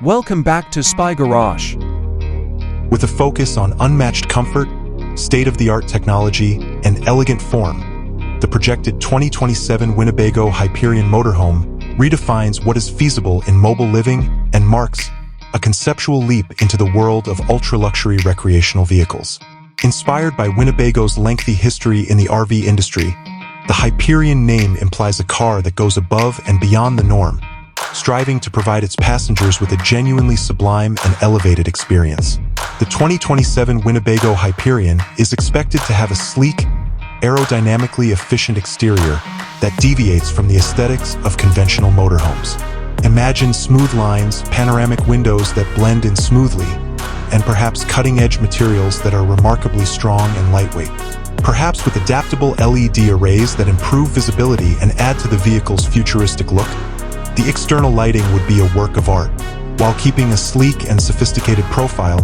Welcome back to Spy Garage. With a focus on unmatched comfort, state-of-the-art technology, and elegant form, the projected 2027 Winnebago Hyperion Motorhome redefines what is feasible in mobile living and marks a conceptual leap into the world of ultra-luxury recreational vehicles. Inspired by Winnebago's lengthy history in the RV industry, the Hyperion name implies a car that goes above and beyond the norm, striving to provide its passengers with a genuinely sublime and elevated experience. The 2027 Winnebago Hyperion is expected to have a sleek, aerodynamically efficient exterior that deviates from the aesthetics of conventional motorhomes. Imagine smooth lines, panoramic windows that blend in smoothly, and perhaps cutting-edge materials that are remarkably strong and lightweight. Perhaps with adaptable LED arrays that improve visibility and add to the vehicle's futuristic look, the external lighting would be a work of art. While keeping a sleek and sophisticated profile,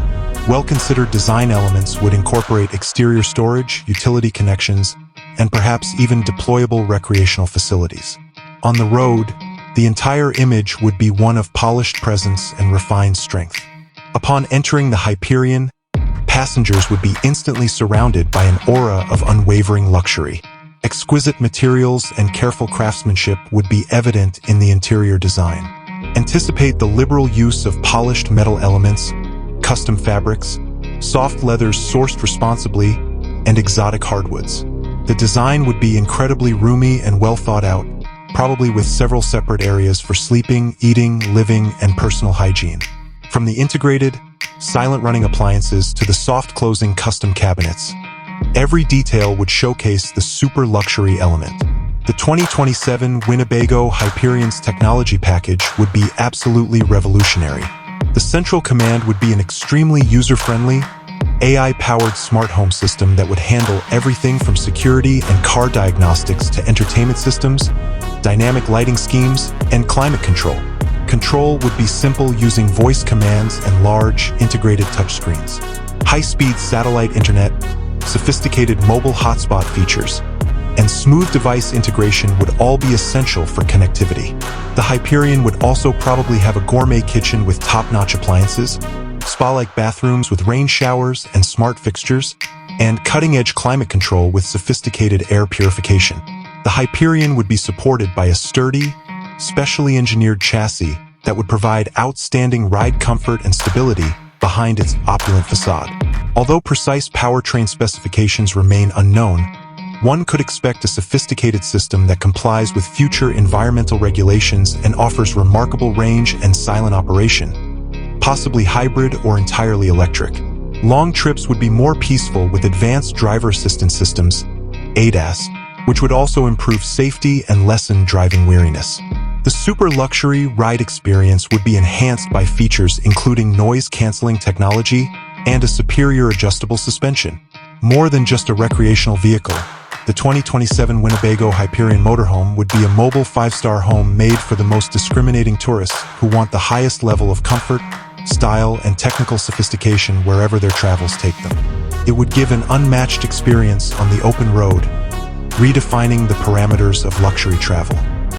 well-considered design elements would incorporate exterior storage, utility connections, and perhaps even deployable recreational facilities. On the road, the entire image would be one of polished presence and refined strength. Upon entering the Hyperion, passengers would be instantly surrounded by an aura of unwavering luxury. Exquisite materials and careful craftsmanship would be evident in the interior design. Anticipate the liberal use of polished metal elements, custom fabrics, soft leathers sourced responsibly, and exotic hardwoods. The design would be incredibly roomy and well thought out, probably with several separate areas for sleeping, eating, living, and personal hygiene. From the integrated, silent-running appliances to the soft-closing custom cabinets, every detail would showcase the super luxury element. The 2027 Winnebago Hyperion's technology package would be absolutely revolutionary. The central command would be an extremely user-friendly, AI-powered smart home system that would handle everything from security and car diagnostics to entertainment systems, dynamic lighting schemes, and climate control. Control would be simple using voice commands and large, integrated touchscreens. High-speed satellite internet, sophisticated mobile hotspot features, and smooth device integration would all be essential for connectivity. The Hyperion would also probably have a gourmet kitchen with top-notch appliances, spa-like bathrooms with rain showers and smart fixtures, and cutting-edge climate control with sophisticated air purification. The Hyperion would be supported by a sturdy, specially engineered chassis that would provide outstanding ride comfort and stability behind its opulent facade. Although precise powertrain specifications remain unknown, one could expect a sophisticated system that complies with future environmental regulations and offers remarkable range and silent operation, possibly hybrid or entirely electric. Long trips would be more peaceful with advanced driver assistance systems, ADAS, which would also improve safety and lessen driving weariness. The super luxury ride experience would be enhanced by features including noise-canceling technology and a superior adjustable suspension. More than just a recreational vehicle, the 2027 Winnebago Hyperion Motorhome would be a mobile 5-star home made for the most discriminating tourists who want the highest level of comfort, style, and technical sophistication wherever their travels take them. It would give an unmatched experience on the open road, redefining the parameters of luxury travel.